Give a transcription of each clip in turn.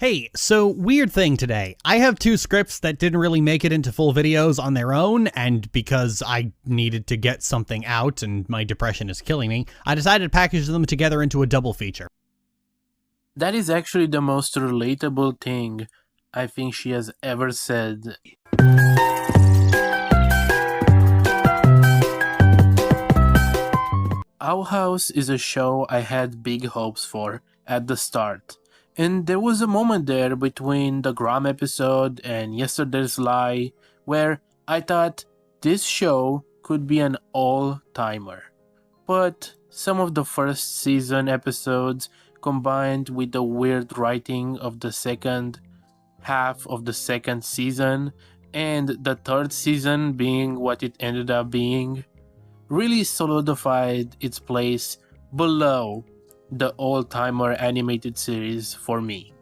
Hey, so weird thing today. I have two scripts that didn't really make it into full videos on their own, and because I needed to get something out and my depression is killing me, I decided to package them together into a double feature. That is actually the most relatable thing I think she has ever said. Owl House is a show I had big hopes for at the start. And there was a moment there between the Grom episode and Yesterday's Lie where I thought this show could be an all-timer. But some of the first season episodes combined with the weird writing of the second half of the second season and the third season being what it ended up being really solidified its place below the all-timer animated series for me.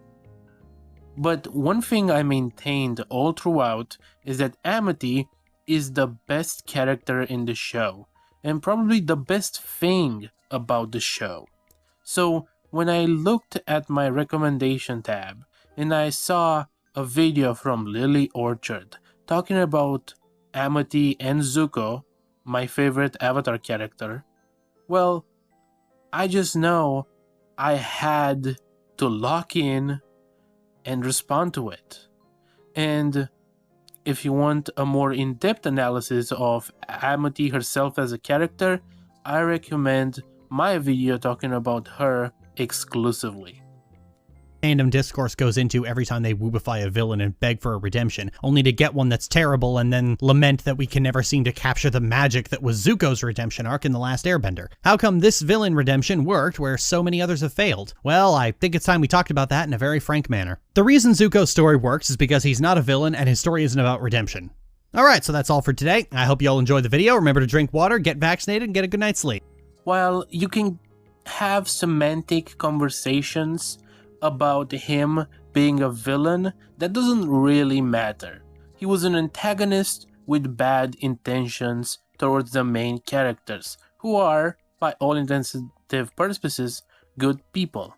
But one thing I maintained all throughout is that Amity is the best character in the show, and probably the best thing about the show. So when I looked at my recommendation tab and I saw a video from Lilly Orchard talking about Amity and Zuko, my favorite Avatar character, well, I just know I had to lock in and respond to it. And if you want a more in-depth analysis of Amity herself as a character, I recommend my video talking about her exclusively. Random discourse goes into every time they woobify a villain and beg for a redemption, only to get one that's terrible and then lament that we can never seem to capture the magic that was Zuko's redemption arc in The Last Airbender. How come this villain redemption worked where so many others have failed? Well, I think it's time we talked about that in a very frank manner. The reason Zuko's story works is because he's not a villain and his story isn't about redemption. Alright, so that's all for today. I hope you all enjoyed the video. Remember to drink water, get vaccinated, and get a good night's sleep. While you can have semantic conversations about him being a villain, that doesn't really matter. He was an antagonist with bad intentions towards the main characters, who are, by all intents and purposes, good people.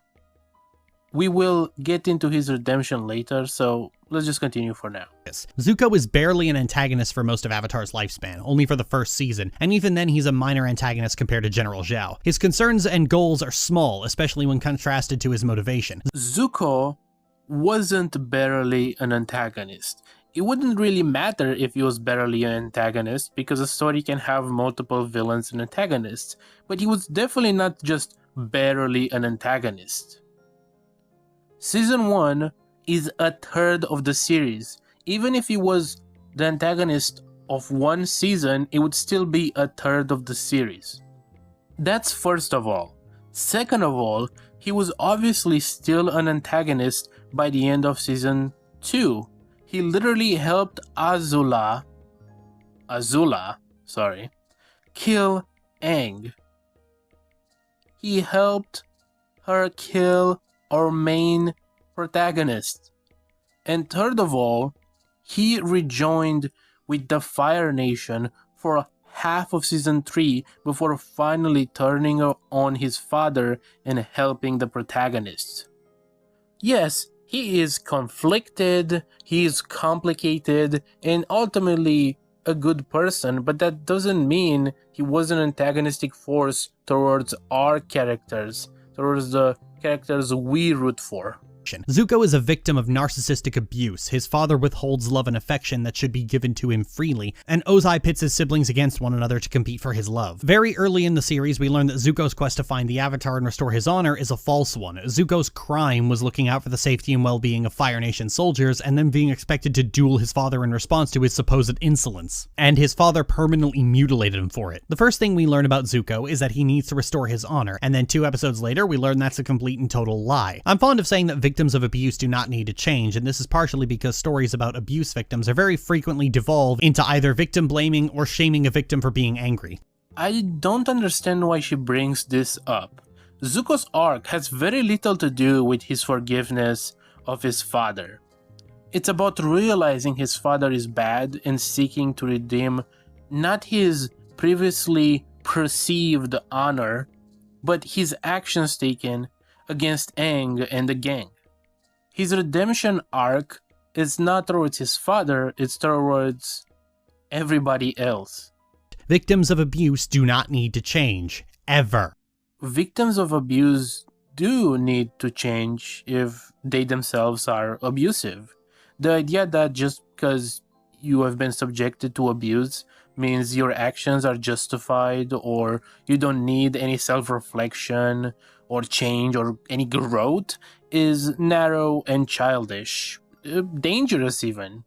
We will get into his redemption later, so let's just continue for now. Zuko is barely an antagonist for most of Avatar's lifespan, only for the first season, and even then he's a minor antagonist compared to General Zhao. His concerns and goals are small, especially when contrasted to his motivation. Zuko wasn't barely an antagonist. It wouldn't really matter if he was barely an antagonist, because a story can have multiple villains and antagonists, but he was definitely not just barely an antagonist. Season 1 is a third of the series. Even if he was the antagonist of one season, it would still be a third of the series. That's first of all. Second of all, he was obviously still an antagonist by the end of season 2. He literally helped Azula, kill Aang. He helped her kill our main protagonist. And third of all, he rejoined with the Fire Nation for half of season 3 before finally turning on his father and helping the protagonist. Yes, he is conflicted, he is complicated, and ultimately a good person, but that doesn't mean he was an antagonistic force towards our characters, towards the characters we root for. Zuko is a victim of narcissistic abuse. His father withholds love and affection that should be given to him freely, and Ozai pits his siblings against one another to compete for his love. Very early in the series, we learn that Zuko's quest to find the Avatar and restore his honor is a false one. Zuko's crime was looking out for the safety and well-being of Fire Nation soldiers, and then being expected to duel his father in response to his supposed insolence. And his father permanently mutilated him for it. The first thing we learn about Zuko is that he needs to restore his honor, and then 2 episodes later, we learn that's a complete and total lie. I'm fond of saying that victims of abuse do not need to change, and this is partially because stories about abuse victims are very frequently devolve into either victim blaming or shaming a victim for being angry. I don't understand why she brings this up. Zuko's arc has very little to do with his forgiveness of his father. It's about realizing his father is bad and seeking to redeem not his previously perceived honor, but his actions taken against Aang and the gang. His redemption arc is not towards his father, it's towards everybody else. Victims of abuse do not need to change, ever. Victims of abuse do need to change if they themselves are abusive. The idea that just because you have been subjected to abuse means your actions are justified or you don't need any self-reflection or change or any growth is narrow and childish, dangerous even.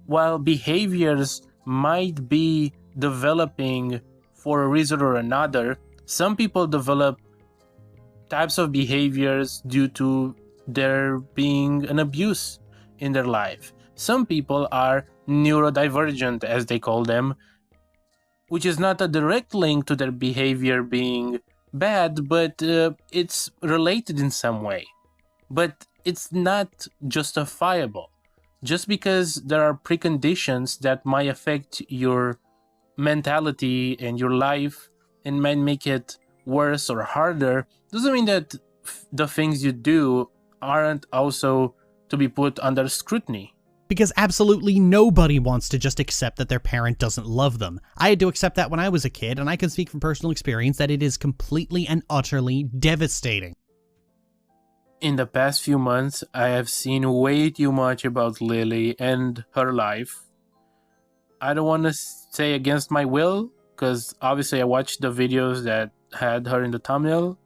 While behaviors might be developing for a reason or another, some people develop types of behaviors due to there being an abuse in their life. Some people are neurodivergent, as they call them, which is not a direct link to their behavior being bad, but it's related in some way. But it's not justifiable. Just because there are preconditions that might affect your mentality and your life and might make it worse or harder, doesn't mean that the things you do aren't also to be put under scrutiny. Because absolutely nobody wants to just accept that their parent doesn't love them. I had to accept that when I was a kid, and I can speak from personal experience that it is completely and utterly devastating. In the past few months, I have seen way too much about Lilly and her life. I don't want to say against my will, because obviously I watched the videos that had her in the thumbnail,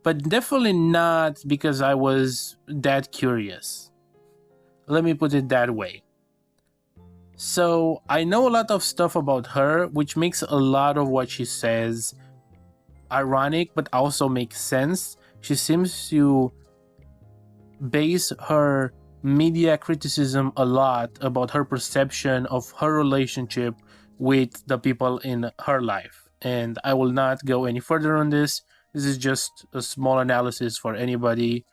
but definitely not because I was that curious. Let me put it that way. So, I know a lot of stuff about her, which makes a lot of what she says ironic, but also makes sense. She seems to base her media criticism a lot about her perception of her relationship with the people in her life. And I will not go any further on this. This is just a small analysis for anybody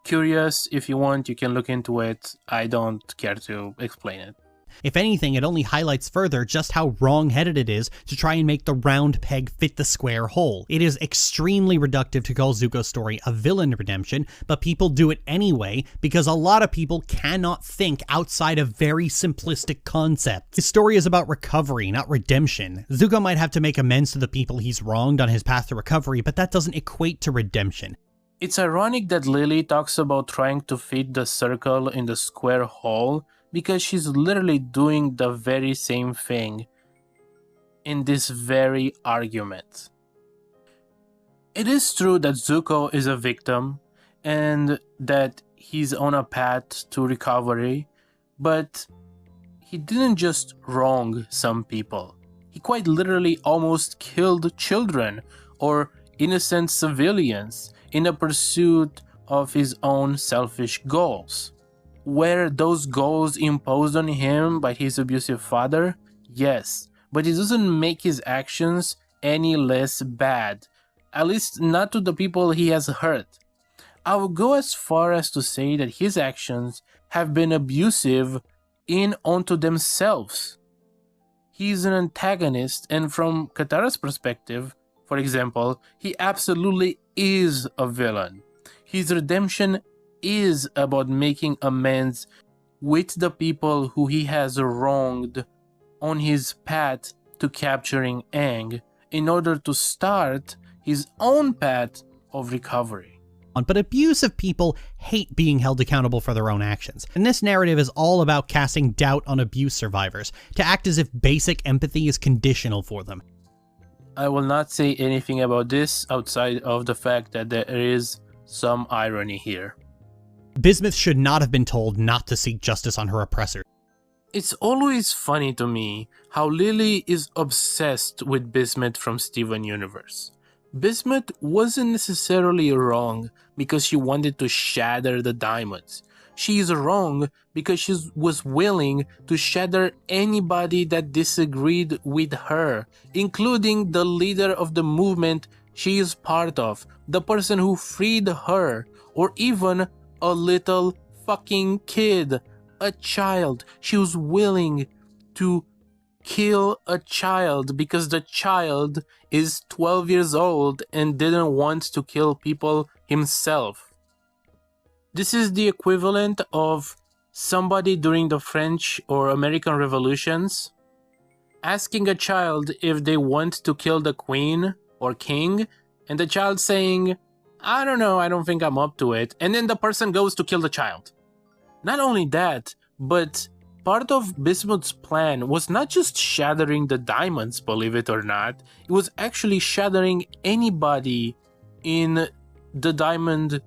curious. If you want, you can look into it. I don't care to explain it. If anything, it only highlights further just how wrong-headed it is to try and make the round peg fit the square hole. It is extremely reductive to call Zuko's story a villain redemption, but people do it anyway because a lot of people cannot think outside of very simplistic concepts. His story is about recovery, not redemption. Zuko might have to make amends to the people he's wronged on his path to recovery, but that doesn't equate to redemption. It's ironic that Lilly talks about trying to fit the circle in the square hole because she's literally doing the very same thing in this very argument. It is true that Zuko is a victim and that he's on a path to recovery, but he didn't just wrong some people. He quite literally almost killed children or innocent civilians in a pursuit of his own selfish goals. Were those goals imposed on him by his abusive father? Yes, but it doesn't make his actions any less bad, at least not to the people he has hurt. I would go as far as to say that his actions have been abusive in onto themselves. He's an antagonist, and from Katara's perspective, for example, he absolutely is a villain. His redemption is about making amends with the people who he has wronged on his path to capturing Aang in order to start his own path of recovery. But abusive people hate being held accountable for their own actions, and this narrative is all about casting doubt on abuse survivors, to act as if basic empathy is conditional for them. I will not say anything about this outside of the fact that there is some irony here. Bismuth should not have been told not to seek justice on her oppressor. It's always funny to me how Lilly is obsessed with Bismuth from Steven Universe. Bismuth wasn't necessarily wrong because she wanted to shatter the diamonds. She is wrong because she was willing to shatter anybody that disagreed with her, including the leader of the movement she is part of, the person who freed her, or even a little fucking kid, a child. She was willing to kill a child because the child is 12 years old and didn't want to kill people himself. This is the equivalent of somebody during the French or American revolutions asking a child if they want to kill the queen or king, and the child saying, I don't know, I don't think I'm up to it, and then the person goes to kill the child. Not only that, but part of Bismuth's plan was not just shattering the diamonds, believe it or not, it was actually shattering anybody in the diamond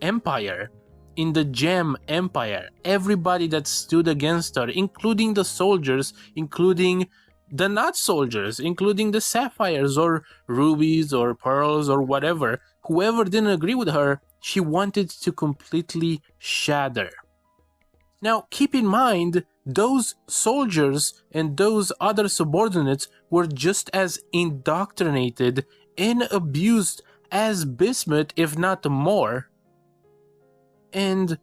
empire, in the gem empire, everybody that stood against her, including the soldiers, including the not soldiers, including the sapphires or rubies or pearls or whatever. Whoever didn't agree with her, she wanted to completely shatter. Now, keep in mind, those soldiers and those other subordinates were just as indoctrinated and abused as Bismuth, if not more, and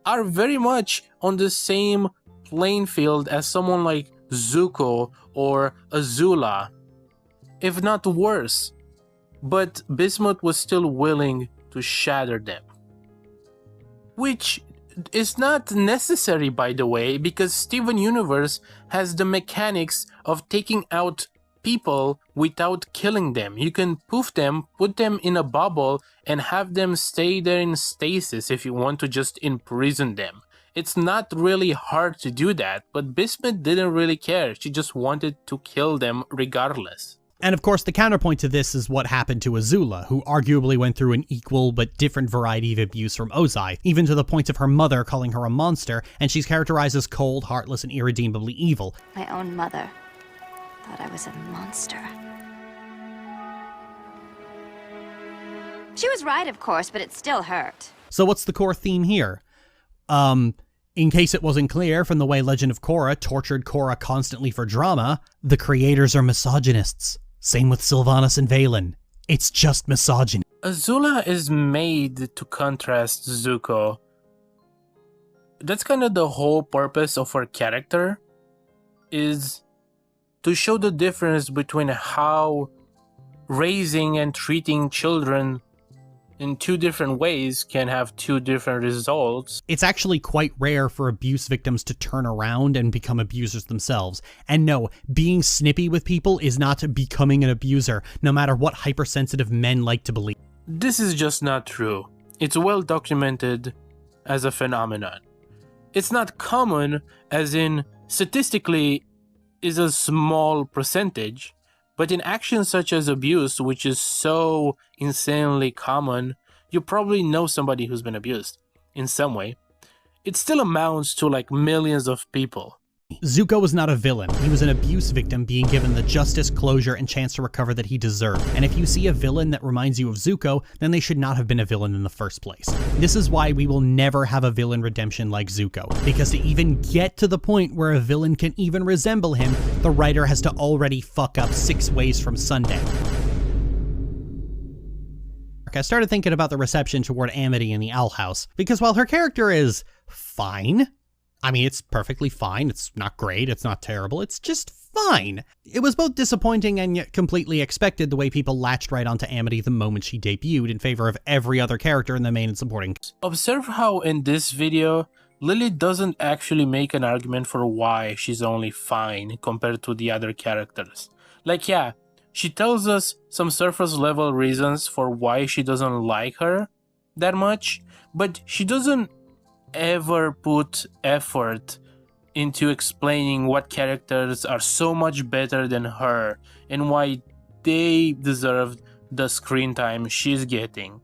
are very much on the same playing field as someone like Zuko or Azula, if not worse. But Bismuth was still willing to shatter them. Which is not necessary, by the way, because Steven Universe has the mechanics of taking out people without killing them. You can poof them, put them in a bubble, and have them stay there in stasis if you want to just imprison them. It's not really hard to do that, but Bismuth didn't really care. She just wanted to kill them regardless. And of course, the counterpoint to this is what happened to Azula, who arguably went through an equal but different variety of abuse from Ozai, even to the point of her mother calling her a monster, and she's characterized as cold, heartless, and irredeemably evil. My own mother thought I was a monster. She was right, of course, but it still hurt. So what's the core theme here? In case it wasn't clear from the way Legend of Korra tortured Korra constantly for drama, the creators are misogynists. Same with Sylvanas and Valen. It's just misogyny. Azula is made to contrast Zuko. That's kind of the whole purpose of her character, is to show the difference between how raising and treating children in two different ways can have two different results. It's actually quite rare for abuse victims to turn around and become abusers themselves. And no, being snippy with people is not becoming an abuser, no matter what hypersensitive men like to believe. This is just not true. It's well documented as a phenomenon. It's not common, as in statistically is a small percentage, but in actions such as abuse, which is so insanely common, you probably know somebody who's been abused in some way. It still amounts to like millions of people. Zuko was not a villain. He was an abuse victim being given the justice, closure, and chance to recover that he deserved. And if you see a villain that reminds you of Zuko, then they should not have been a villain in the first place. This is why we will never have a villain redemption like Zuko, because to even get to the point where a villain can even resemble him, the writer has to already fuck up 6 ways from Sunday. I started thinking about the reception toward Amity in the Owl House, because while her character is fine, I mean, it's perfectly fine, it's not great, it's not terrible, it's just fine. It was both disappointing and yet completely expected the way people latched right onto Amity the moment she debuted in favor of every other character in the main and supporting. Observe how in this video, Lilly doesn't actually make an argument for why she's only fine compared to the other characters. Like, yeah, she tells us some surface level reasons for why she doesn't like her that much, but she doesn't ever put effort into explaining what characters are so much better than her and why they deserve the screen time she's getting.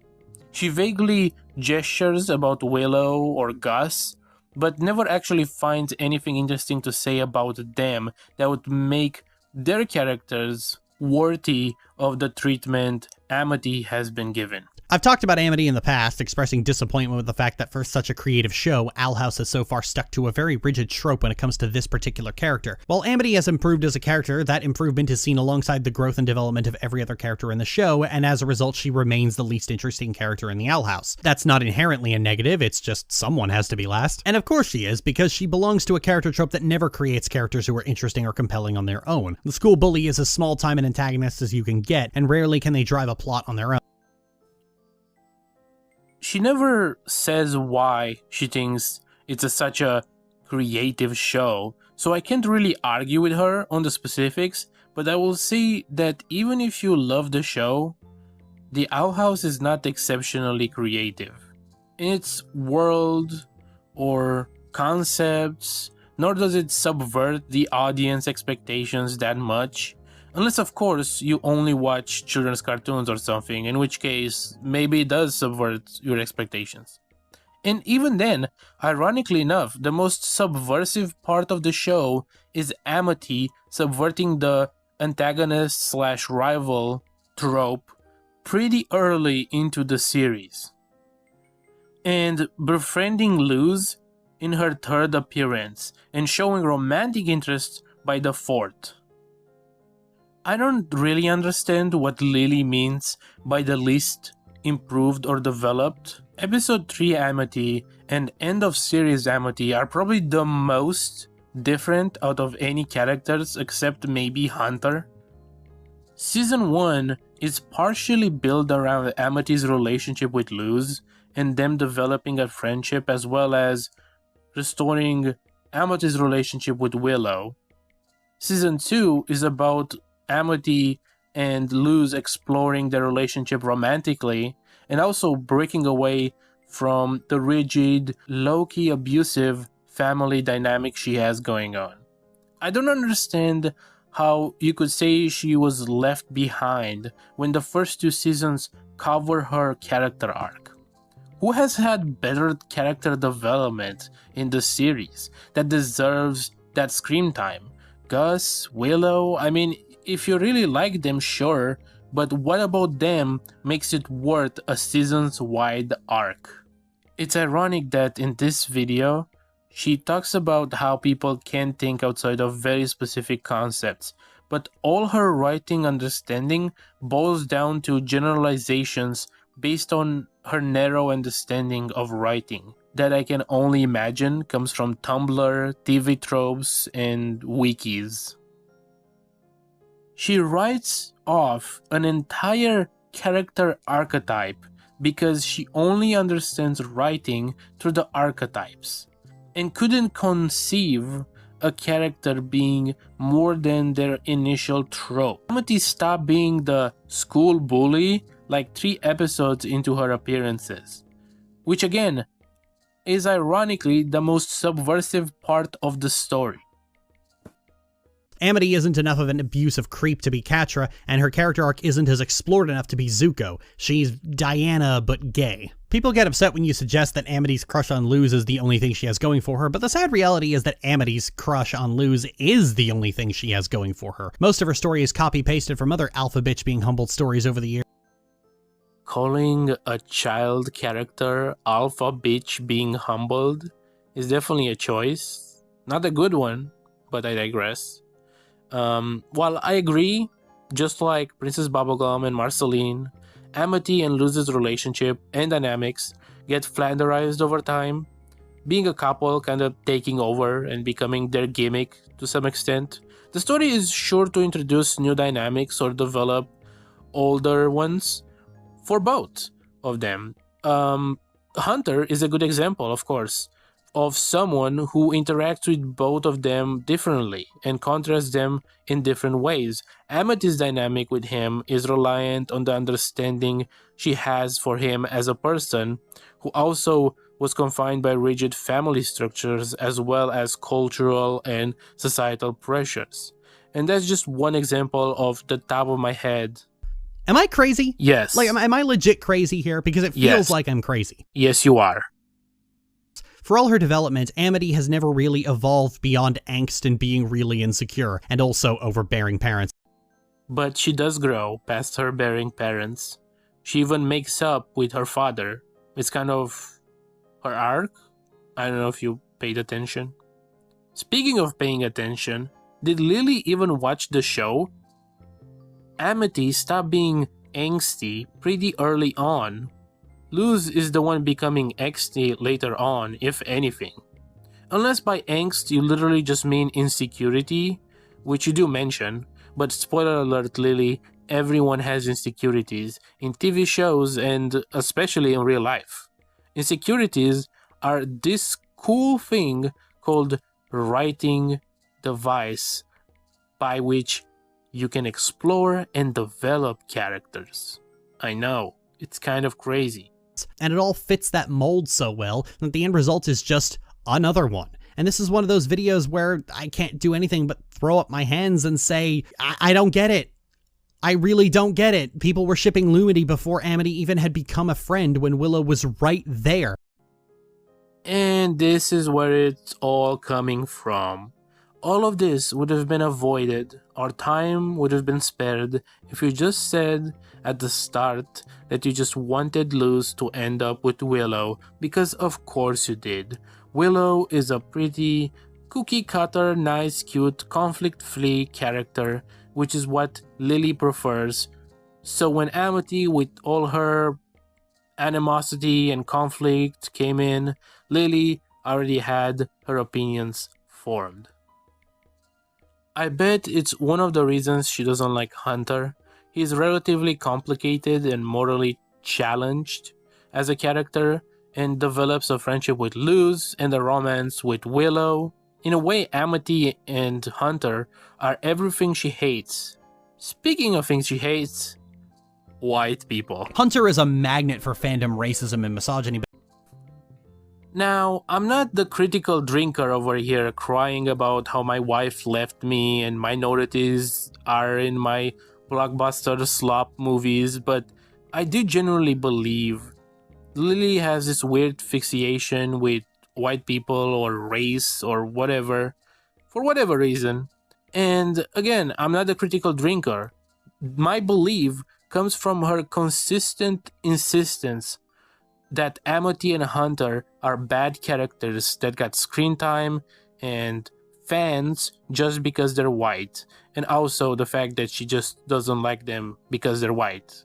She vaguely gestures about Willow or Gus, but never actually finds anything interesting to say about them that would make their characters worthy of the treatment Amity has been given. I've talked about Amity in the past, expressing disappointment with the fact that for such a creative show, Owl House has so far stuck to a very rigid trope when it comes to this particular character. While Amity has improved as a character, that improvement is seen alongside the growth and development of every other character in the show, and as a result she remains the least interesting character in the Owl House. That's not inherently a negative, it's just someone has to be last. And of course she is, because she belongs to a character trope that never creates characters who are interesting or compelling on their own. The school bully is as small-time an antagonist as you can get, and rarely can they drive a plot on their own. she never says why she thinks it's such a creative show, so I can't really argue with her on the specifics, but I will say that even if you love the show, the Owl House is not exceptionally creative in its world or concepts, nor does it subvert the audience expectations that much. Unless, of course, you only watch children's cartoons or something, in which case, maybe it does subvert your expectations. And even then, ironically enough, the most subversive part of the show is Amity subverting the antagonist/rival trope pretty early into the series, and befriending Luz in her third appearance, and showing romantic interest by the fourth. I don't really understand what Lilly means by the least improved or developed. Episode 3 Amity and end of series Amity are probably the most different out of any characters except maybe Hunter. Season 1 is partially built around Amity's relationship with Luz and them developing a friendship, as well as restoring Amity's relationship with Willow. Season 2 is about Amity and Luz exploring their relationship romantically and also breaking away from the rigid, low-key abusive family dynamic she has going on. I don't understand how you could say she was left behind when the first 2 seasons cover her character arc. Who has had better character development in the series that deserves that screen time? Gus? Willow? I mean, if you really like them, sure, but what about them makes it worth a seasons-wide arc? It's ironic that in this video, she talks about how people can't think outside of very specific concepts, but all her writing understanding boils down to generalizations based on her narrow understanding of writing that I can only imagine comes from Tumblr, TV tropes, and wikis. She writes off an entire character archetype because she only understands writing through the archetypes and couldn't conceive a character being more than their initial trope. Amity stopped being the school bully like 3 episodes into her appearances, which again is ironically the most subversive part of the story. Amity isn't enough of an abusive creep to be Catra, and her character arc isn't as explored enough to be Zuko. She's Diana, but gay. People get upset when you suggest that Amity's crush on Luz is the only thing she has going for her, but the sad reality is that Amity's crush on Luz is the only thing she has going for her. Most of her story is copy-pasted from other alpha bitch being humbled stories over the years. Calling a child character alpha bitch being humbled is definitely a choice. Not a good one, but I digress. While I agree, just like Princess Bubblegum and Marceline, Amity and Luz's relationship and dynamics get flanderized over time, being a couple kind of taking over and becoming their gimmick to some extent. The story is sure to introduce new dynamics or develop older ones for both of them. Hunter is a good example, of course, of someone who interacts with both of them differently and contrasts them in different ways. Amity's dynamic with him is reliant on the understanding she has for him as a person who also was confined by rigid family structures as well as cultural and societal pressures. And that's just one example off the top of my head. Am I crazy? Yes. Like, am I legit crazy here? Because it feels like I'm crazy. Yes, you are. For all her development, Amity has never really evolved beyond angst and being really insecure, and also overbearing parents. But she does grow past her bearing parents. She even makes up with her father. It's kind of her arc. I don't know if you paid attention. Speaking of paying attention, did Lilly even watch the show? Amity stopped being angsty pretty early on. Luz is the one becoming angsty later on, if anything. Unless by angst you literally just mean insecurity, which you do mention, but spoiler alert Lilly, everyone has insecurities in TV shows and especially in real life. Insecurities are this cool thing called writing device by which you can explore and develop characters. I know, it's kind of crazy. And it all fits that mold so well that the end result is just another one. And this is one of those videos where I can't do anything but throw up my hands and say, I don't get it. I really don't get it. People were shipping Lumity before Amity even had become a friend when Willow was right there. And this is where it's all coming from. All of this would have been avoided, our time would have been spared if you just said at the start that you just wanted Luz to end up with Willow, because of course you did. Willow is a pretty cookie cutter, nice, cute, conflict-free character, which is what Lilly prefers. So when Amity, with all her animosity and conflict, came in, Lilly already had her opinions formed. I bet it's one of the reasons she doesn't like Hunter. He's relatively complicated and morally challenged as a character, and develops a friendship with Luz and a romance with Willow. In a way, Amity and Hunter are everything she hates. Speaking of things she hates, white people. Hunter is a magnet for fandom racism and misogyny. Now, I'm not the critical drinker over here crying about how my wife left me and minorities are in my blockbuster slop movies, but I do genuinely believe Lilly has this weird fixation with white people or race or whatever, for whatever reason. And again, I'm not a critical drinker. My belief comes from her consistent insistence that Amity and Hunter are bad characters that got screen time and fans just because they're white, and also the fact that she just doesn't like them because they're white.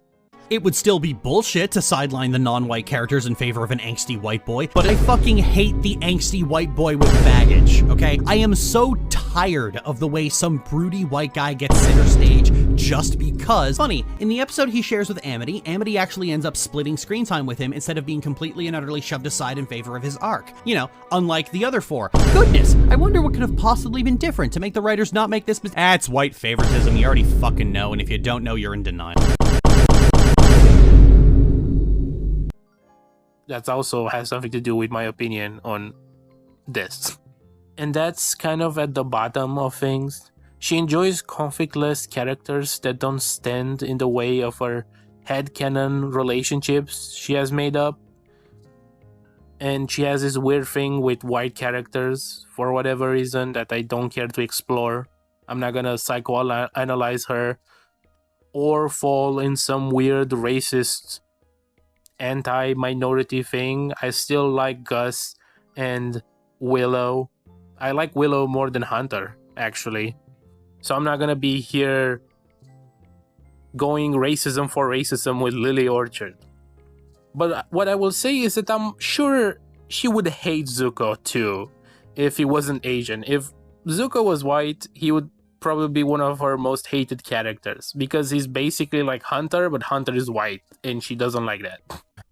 It would still be bullshit to sideline the non-white characters in favor of an angsty white boy, but I fucking hate the angsty white boy with baggage, okay? I am so tired of the way some broody white guy gets center stage just because. Funny, in the episode he shares with Amity, Amity actually ends up splitting screen time with him instead of being completely and utterly shoved aside in favor of his arc. You know, unlike the other four. Goodness, I wonder what could have possibly been different to make the writers not make this it's white favoritism, you already fucking know, and if you don't know, you're in denial. That also has something to do with my opinion on this. And that's kind of at the bottom of things. She enjoys conflictless characters that don't stand in the way of her headcanon relationships she has made up. And she has this weird thing with white characters for whatever reason that I don't care to explore. I'm not gonna psychoanalyze her or fall in some weird racist anti-minority thing. I still like Gus and Willow. I like Willow more than Hunter, actually. So I'm not gonna be here going racism for racism with Lily Orchard. But what I will say is that I'm sure she would hate Zuko too if he wasn't Asian. If Zuko was white, he would probably be one of her most hated characters because he's basically like Hunter, but Hunter is white and she doesn't like that.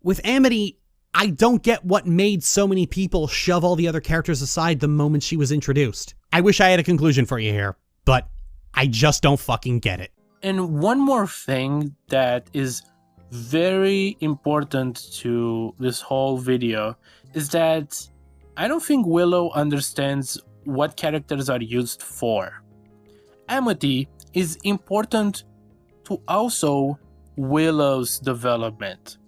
With Amity, I don't get what made so many people shove all the other characters aside the moment she was introduced. I wish I had a conclusion for you here, but I just don't fucking get it. And one more thing that is very important to this whole video is that I don't think Willow understands what characters are used for. Amity is important to also Willow's development.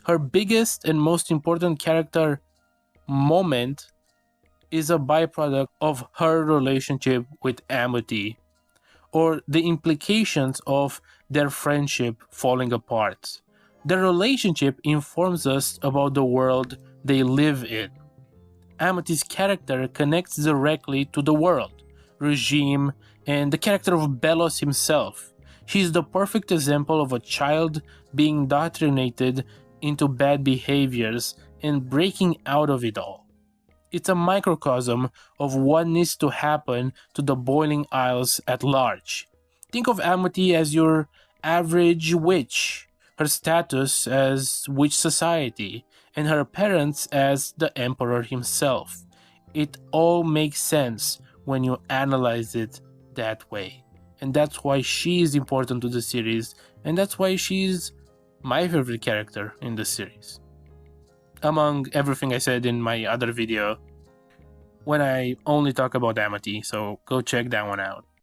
Her biggest and most important character moment is a byproduct of her relationship with Amity, or the implications of their friendship falling apart. Their relationship informs us about the world they live in. Amity's character connects directly to the world, regime, and the character of Belos himself. She's the perfect example of a child being indoctrinated into bad behaviors and breaking out of it all. It's a microcosm of what needs to happen to the Boiling Isles at large. Think of Amity as your average witch her status as witch society, and her parents as the emperor himself. It all makes sense when you analyze it that way. And that's why she is important to the series, and that's why she's my favorite character in the series. Among everything I said in my other video when I only talk about Amity, so go check that one out.